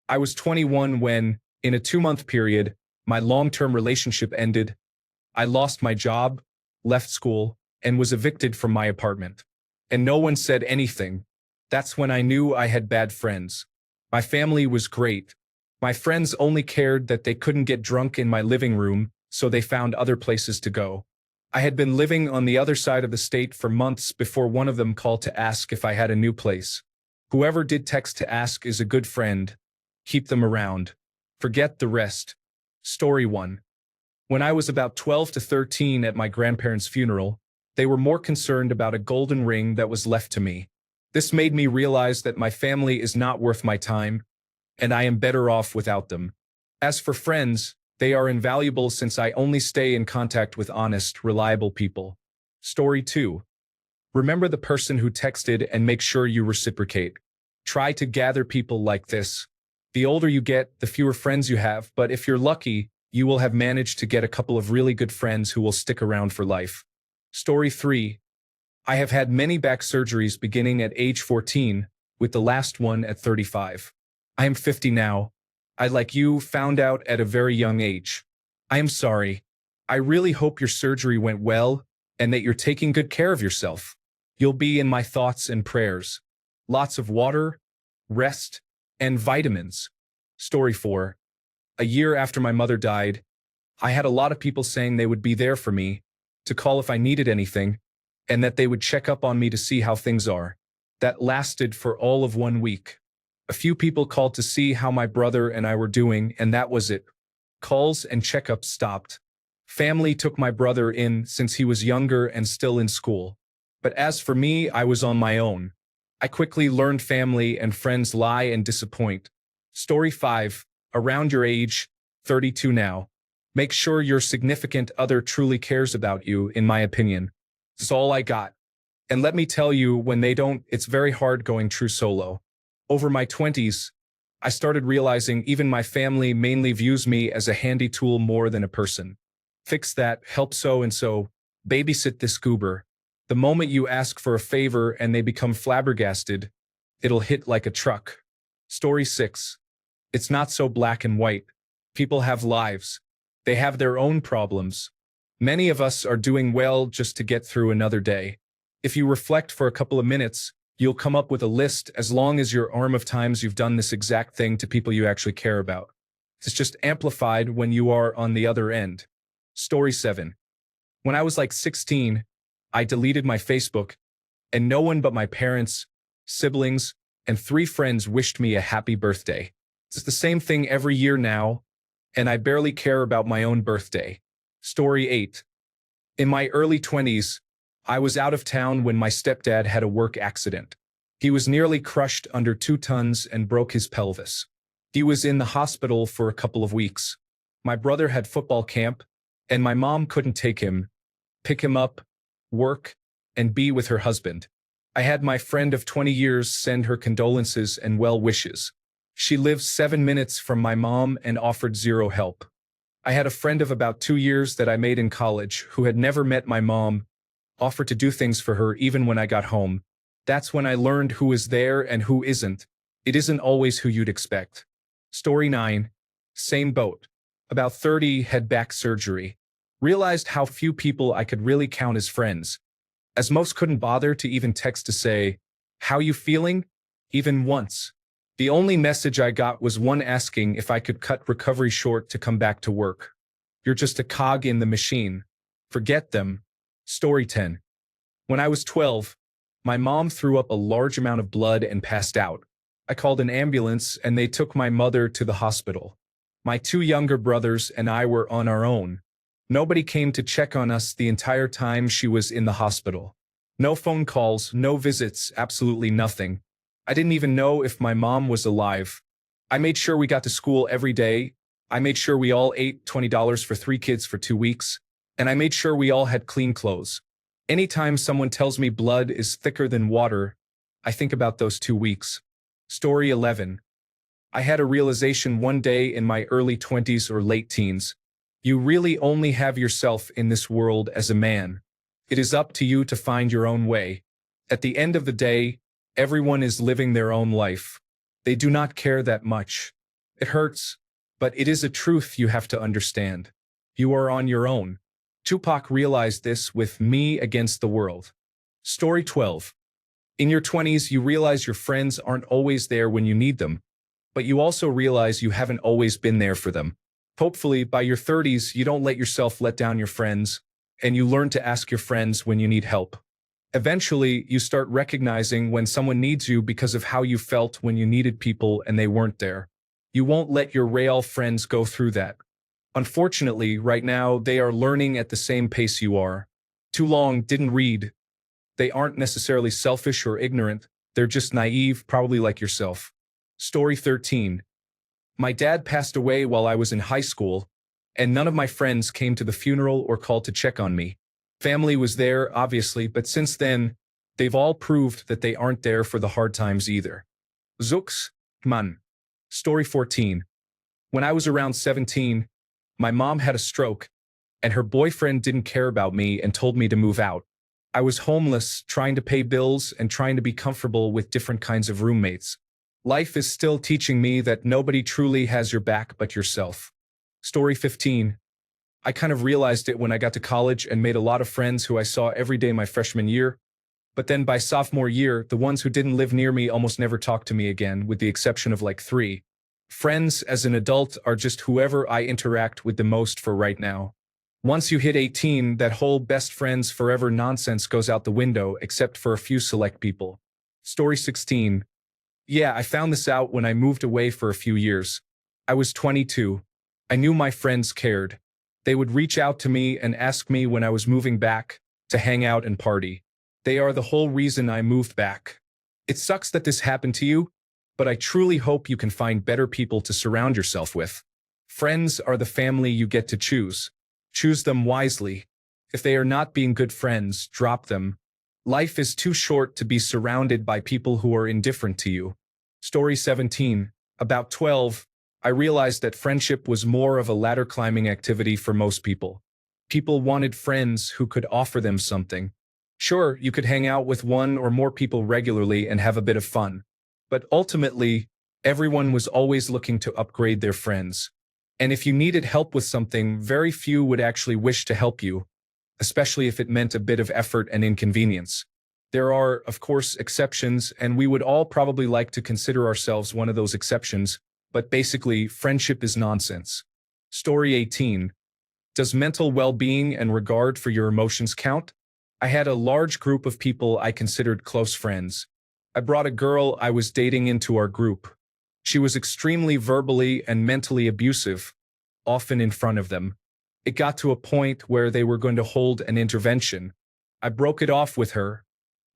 I was 21 when, in a 2-month period, my long-term relationship ended. I lost my job, left school, and was evicted from my apartment. And no one said anything. That's when I knew I had bad friends. My family was great. My friends only cared that they couldn't get drunk in my living room, so they found other places to go. I had been living on the other side of the state for months before one of them called to ask if I had a new place. Whoever did text to ask is a good friend. Keep them around. Forget the rest. Story 1. When I was about 12 to 13 at my grandparents' funeral, they were more concerned about a golden ring that was left to me. This made me realize that my family is not worth my time, and I am better off without them. As for friends, they are invaluable since I only stay in contact with honest, reliable people. Story 2. Remember the person who texted and make sure you reciprocate. Try to gather people like this. The older you get, the fewer friends you have, but if you're lucky, you will have managed to get a couple of really good friends who will stick around for life. Story 3. I have had many back surgeries beginning at age 14, with the last one at 35. I am 50 now. I, like you, found out at a very young age. I am sorry. I really hope your surgery went well and that you're taking good care of yourself. You'll be in my thoughts and prayers. Lots of water, rest, and vitamins. Story 4. A year after my mother died, I had a lot of people saying they would be there for me, to call if I needed anything, and that they would check up on me to see how things are. That lasted for all of 1 week. A few people called to see how my brother and I were doing, and that was it. Calls and checkups stopped. Family took my brother in since he was younger and still in school. But as for me, I was on my own. I quickly learned family and friends lie and disappoint. Story 5. Around your age, 32 now. Make sure your significant other truly cares about you, in my opinion. That's all I got. And let me tell you, when they don't, it's very hard going true solo. Over my 20s, I started realizing even my family mainly views me as a handy tool more than a person. Fix that, help so-and-so, babysit this goober. The moment you ask for a favor and they become flabbergasted, it'll hit like a truck. Story 6. It's not so black and white. People have lives. They have their own problems. Many of us are doing well just to get through another day. If you reflect for a couple of minutes, you'll come up with a list as long as your arm of times you've done this exact thing to people you actually care about. It's just amplified when you are on the other end. Story 7. When I was like 16, I deleted my Facebook, and no one but my parents, siblings, and 3 friends wished me a happy birthday. It's the same thing every year now, and I barely care about my own birthday. Story 8. In my early 20s, I was out of town when my stepdad had a work accident. He was nearly crushed under 2 tons and broke his pelvis. He was in the hospital for a couple of weeks. My brother had football camp, and my mom couldn't take him, pick him up, work, and be with her husband. I had my friend of 20 years send her condolences and well wishes. She lives 7 minutes from my mom and offered zero help. I had a friend of about 2 years that I made in college who had never met my mom, offered to do things for her even when I got home. That's when I learned who is there and who isn't. It isn't always who you'd expect. Story 9. Same boat. About 30, had back surgery. Realized how few people I could really count as friends, as most couldn't bother to even text to say, "How you feeling?" even once. The only message I got was one asking if I could cut recovery short to come back to work. You're just a cog in the machine. Forget them. Story 10. When I was 12, my mom threw up a large amount of blood and passed out. I called an ambulance and they took my mother to the hospital. My 2 younger brothers and I were on our own. Nobody came to check on us the entire time she was in the hospital. No phone calls, no visits, absolutely nothing. I didn't even know if my mom was alive. I made sure we got to school every day. I made sure we all ate $20 for 3 kids for 2 weeks. And I made sure we all had clean clothes. Anytime someone tells me blood is thicker than water, I think about those 2 weeks. Story 11. I had a realization one day in my early 20s or late teens. You really only have yourself in this world as a man. It is up to you to find your own way. At the end of the day, everyone is living their own life. They do not care that much. It hurts, but it is a truth you have to understand. You are on your own. Tupac realized this with Me Against the World. Story 12. In your 20s, you realize your friends aren't always there when you need them, but you also realize you haven't always been there for them. Hopefully, by your 30s, you don't let yourself let down your friends, and you learn to ask your friends when you need help. Eventually, you start recognizing when someone needs you because of how you felt when you needed people and they weren't there. You won't let your real friends go through that. Unfortunately, right now, they are learning at the same pace you are. Too long, didn't read. They aren't necessarily selfish or ignorant, they're just naive, probably like yourself. Story 13. My dad passed away while I was in high school, and none of my friends came to the funeral or called to check on me. Family was there, obviously, but since then, they've all proved that they aren't there for the hard times either. Zooks, man. Story 14. When I was around 17, my mom had a stroke, and her boyfriend didn't care about me and told me to move out. I was homeless, trying to pay bills and trying to be comfortable with different kinds of roommates. Life is still teaching me that nobody truly has your back but yourself. Story 15. I kind of realized it when I got to college and made a lot of friends who I saw every day my freshman year. But then by sophomore year, the ones who didn't live near me almost never talked to me again, with the exception of like 3. Friends as an adult are just whoever I interact with the most for right now. Once you hit 18, that whole best friends forever nonsense goes out the window, except for a few select people. Story 16. Yeah, I found this out when I moved away for a few years. I was 22. I knew my friends cared. They would reach out to me and ask me when I was moving back to hang out and party. They are the whole reason I moved back. It sucks that this happened to you, but I truly hope you can find better people to surround yourself with. Friends are the family you get to choose. Choose them wisely. If they are not being good friends, drop them. Life is too short to be surrounded by people who are indifferent to you. Story 17. About 12, I realized that friendship was more of a ladder climbing activity for most people. People wanted friends who could offer them something. Sure, you could hang out with one or more people regularly and have a bit of fun. But ultimately, everyone was always looking to upgrade their friends. And if you needed help with something, very few would actually wish to help you, especially if it meant a bit of effort and inconvenience. There are, of course, exceptions, and we would all probably like to consider ourselves one of those exceptions, but basically, friendship is nonsense. Story 18. Does mental well-being and regard for your emotions count? I had a large group of people I considered close friends. I brought a girl I was dating into our group. She was extremely verbally and mentally abusive, often in front of them. It got to a point where they were going to hold an intervention. I broke it off with her,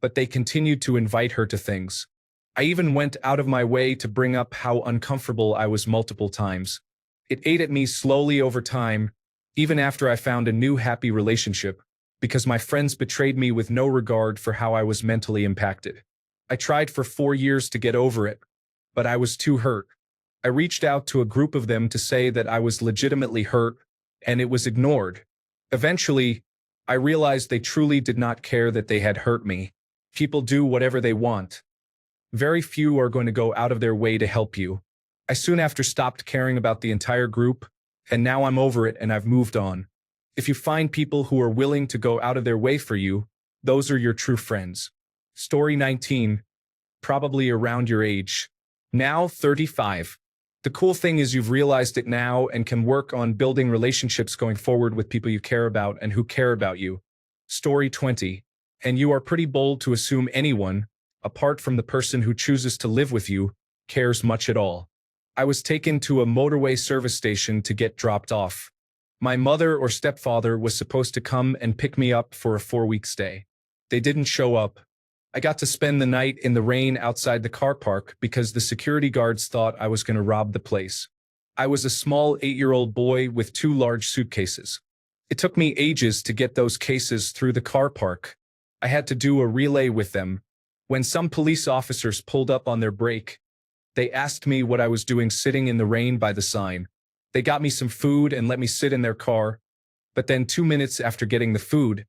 but they continued to invite her to things. I even went out of my way to bring up how uncomfortable I was multiple times. It ate at me slowly over time, even after I found a new happy relationship, because my friends betrayed me with no regard for how I was mentally impacted. I tried for 4 years to get over it, but I was too hurt. I reached out to a group of them to say that I was legitimately hurt, and it was ignored. Eventually, I realized they truly did not care that they had hurt me. People do whatever they want. Very few are going to go out of their way to help you. I soon after stopped caring about the entire group, and now I'm over it and I've moved on. If you find people who are willing to go out of their way for you, those are your true friends. Story 19. Probably around your age. Now 35. The cool thing is you've realized it now and can work on building relationships going forward with people you care about and who care about you. Story 20. And you are pretty bold to assume anyone, apart from the person who chooses to live with you, cares much at all. I was taken to a motorway service station to get dropped off. My mother or stepfather was supposed to come and pick me up for a 4-week stay. They didn't show up. I got to spend the night in the rain outside the car park because the security guards thought I was going to rob the place. I was a small 8-year-old boy with 2 large suitcases. It took me ages to get those cases through the car park. I had to do a relay with them. When some police officers pulled up on their break, they asked me what I was doing sitting in the rain by the sign. They got me some food and let me sit in their car, but then 2 minutes after getting the food,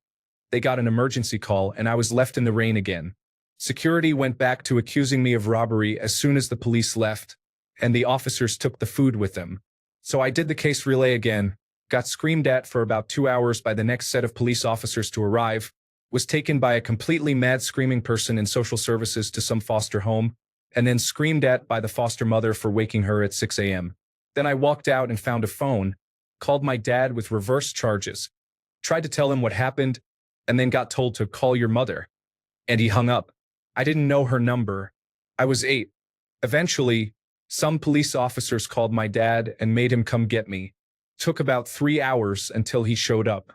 they got an emergency call and I was left in the rain again. Security went back to accusing me of robbery as soon as the police left, and the officers took the food with them. So I did the case relay again, got screamed at for about 2 hours by the next set of police officers to arrive, was taken by a completely mad screaming person in social services to some foster home, and then screamed at by the foster mother for waking her at 6 a.m. Then I walked out and found a phone, called my dad with reverse charges, tried to tell him what happened, and then got told to call your mother. And he hung up. I didn't know her number. I was 8. Eventually, some police officers called my dad and made him come get me. Took about 3 hours until he showed up.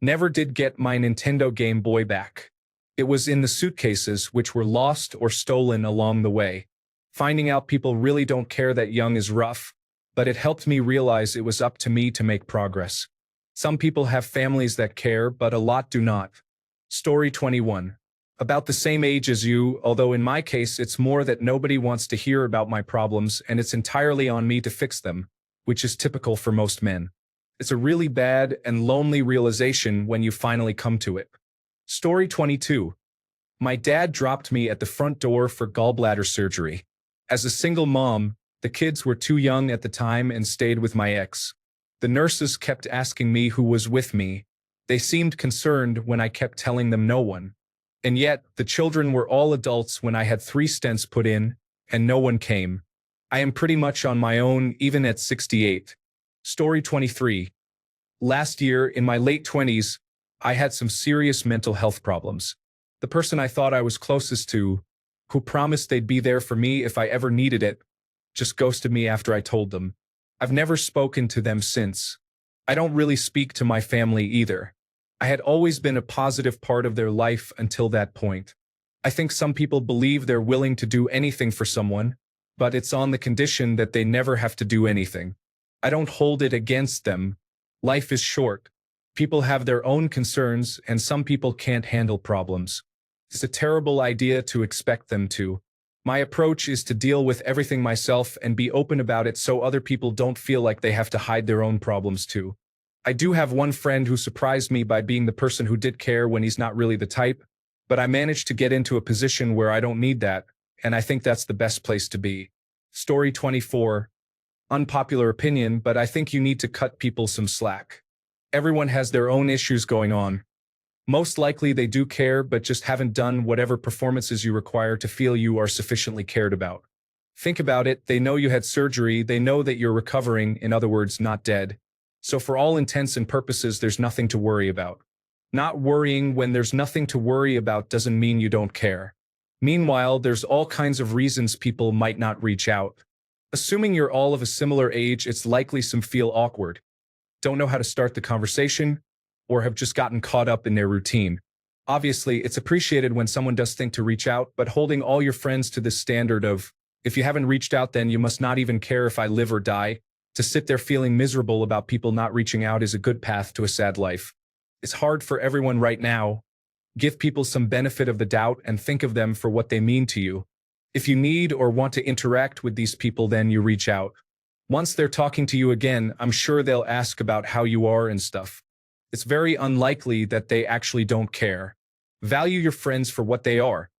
Never did get my Nintendo Game Boy back. It was in the suitcases, which were lost or stolen along the way. Finding out people really don't care that young is rough, but it helped me realize it was up to me to make progress. Some people have families that care, but a lot do not. Story 21. About the same age as you, although in my case it's more that nobody wants to hear about my problems and it's entirely on me to fix them, which is typical for most men. It's a really bad and lonely realization when you finally come to it. Story 22. My dad dropped me at the front door for gallbladder surgery. As a single mom, the kids were too young at the time and stayed with my ex. The nurses kept asking me who was with me. They seemed concerned when I kept telling them no one. And yet, the children were all adults when I had 3 stents put in, and no one came. I am pretty much on my own even at 68. Story 23. Last year, in my late 20s, I had some serious mental health problems. The person I thought I was closest to, who promised they'd be there for me if I ever needed it, just ghosted me after I told them. I've never spoken to them since. I don't really speak to my family either. I had always been a positive part of their life until that point. I think some people believe they're willing to do anything for someone, but it's on the condition that they never have to do anything. I don't hold it against them. Life is short. People have their own concerns, and some people can't handle problems. It's a terrible idea to expect them to. My approach is to deal with everything myself and be open about it so other people don't feel like they have to hide their own problems too. I do have one friend who surprised me by being the person who did care when he's not really the type, but I managed to get into a position where I don't need that, and I think that's the best place to be. Story 24. Unpopular opinion, but I think you need to cut people some slack. Everyone has their own issues going on. Most likely they do care, but just haven't done whatever performances you require to feel you are sufficiently cared about. Think about it, they know you had surgery, they know that you're recovering, in other words, not dead. So for all intents and purposes, there's nothing to worry about. Not worrying when there's nothing to worry about doesn't mean you don't care. Meanwhile, there's all kinds of reasons people might not reach out. Assuming you're all of a similar age, it's likely some feel awkward, don't know how to start the conversation, or have just gotten caught up in their routine. Obviously, it's appreciated when someone does think to reach out, but holding all your friends to this standard of, if you haven't reached out then you must not even care if I live or die, to sit there feeling miserable about people not reaching out is a good path to a sad life. It's hard for everyone right now. Give people some benefit of the doubt and think of them for what they mean to you. If you need or want to interact with these people, then you reach out. Once they're talking to you again, I'm sure they'll ask about how you are and stuff. It's very unlikely that they actually don't care. Value your friends for what they are.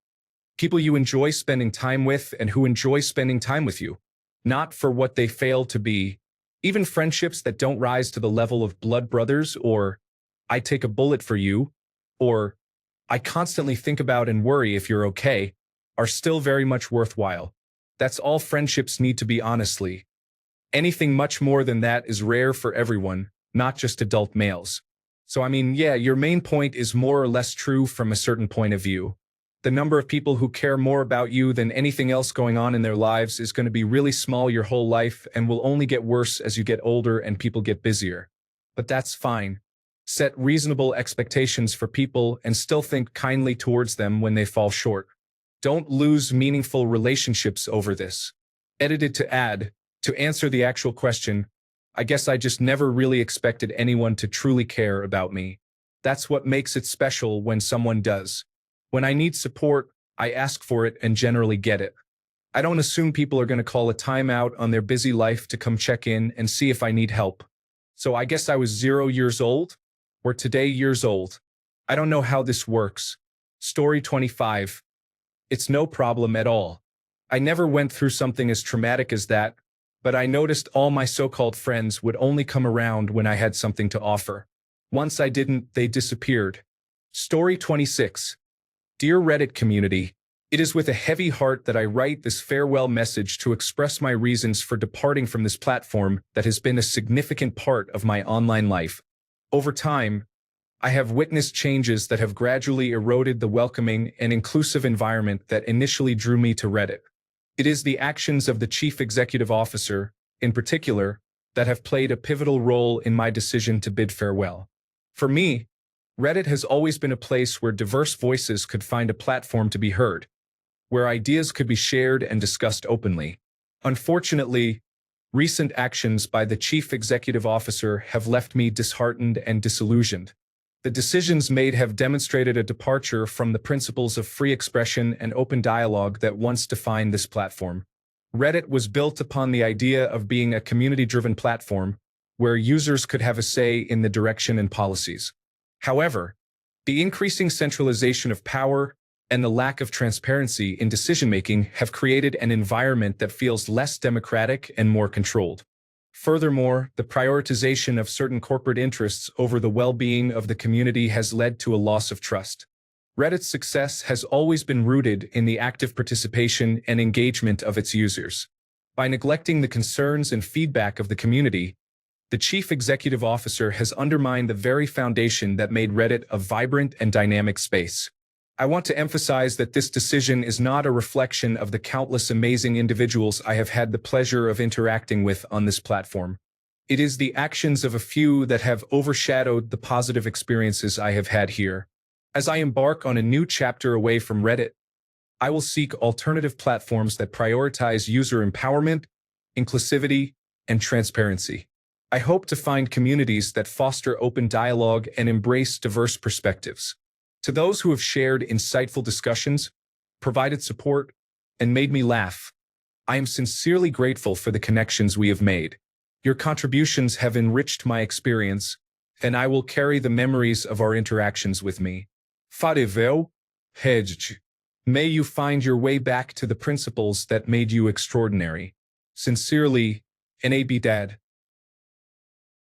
People you enjoy spending time with and who enjoy spending time with you, not for what they fail to be. Even friendships that don't rise to the level of blood brothers or I take a bullet for you or I constantly think about and worry if you're okay are still very much worthwhile. That's all friendships need to be, honestly. Anything much more than that is rare for everyone, not just adult males. So I mean, yeah, your main point is more or less true from a certain point of view. The number of people who care more about you than anything else going on in their lives is going to be really small your whole life and will only get worse as you get older and people get busier. But that's fine. Set reasonable expectations for people and still think kindly towards them when they fall short. Don't lose meaningful relationships over this. Edited to add, to answer the actual question, I guess I just never really expected anyone to truly care about me. That's what makes it special when someone does. When I need support, I ask for it and generally get it. I don't assume people are going to call a timeout on their busy life to come check in and see if I need help. So I guess I was 0 years old, or today years old. I don't know how this works. Story 25. It's no problem at all. I never went through something as traumatic as that, but I noticed all my so-called friends would only come around when I had something to offer. Once I didn't, they disappeared. Story 26. Dear Reddit community, it is with a heavy heart that I write this farewell message to express my reasons for departing from this platform that has been a significant part of my online life. Over time, I have witnessed changes that have gradually eroded the welcoming and inclusive environment that initially drew me to Reddit. It is the actions of the chief executive officer, in particular, that have played a pivotal role in my decision to bid farewell. For me, Reddit has always been a place where diverse voices could find a platform to be heard, where ideas could be shared and discussed openly. Unfortunately, recent actions by the chief executive officer have left me disheartened and disillusioned. The decisions made have demonstrated a departure from the principles of free expression and open dialogue that once defined this platform. Reddit was built upon the idea of being a community-driven platform where users could have a say in the direction and policies. However, the increasing centralization of power and the lack of transparency in decision-making have created an environment that feels less democratic and more controlled. Furthermore, the prioritization of certain corporate interests over the well-being of the community has led to a loss of trust. Reddit's success has always been rooted in the active participation and engagement of its users. By neglecting the concerns and feedback of the community, the chief executive officer has undermined the very foundation that made Reddit a vibrant and dynamic space. I want to emphasize that this decision is not a reflection of the countless amazing individuals I have had the pleasure of interacting with on this platform. It is the actions of a few that have overshadowed the positive experiences I have had here. As I embark on a new chapter away from Reddit, I will seek alternative platforms that prioritize user empowerment, inclusivity, and transparency. I hope to find communities that foster open dialogue and embrace diverse perspectives. To those who have shared insightful discussions, provided support, and made me laugh, I am sincerely grateful for the connections we have made. Your contributions have enriched my experience, and I will carry the memories of our interactions with me. Farewell, Hedge. May you find your way back to the principles that made you extraordinary. Sincerely, N.A.B. Dad.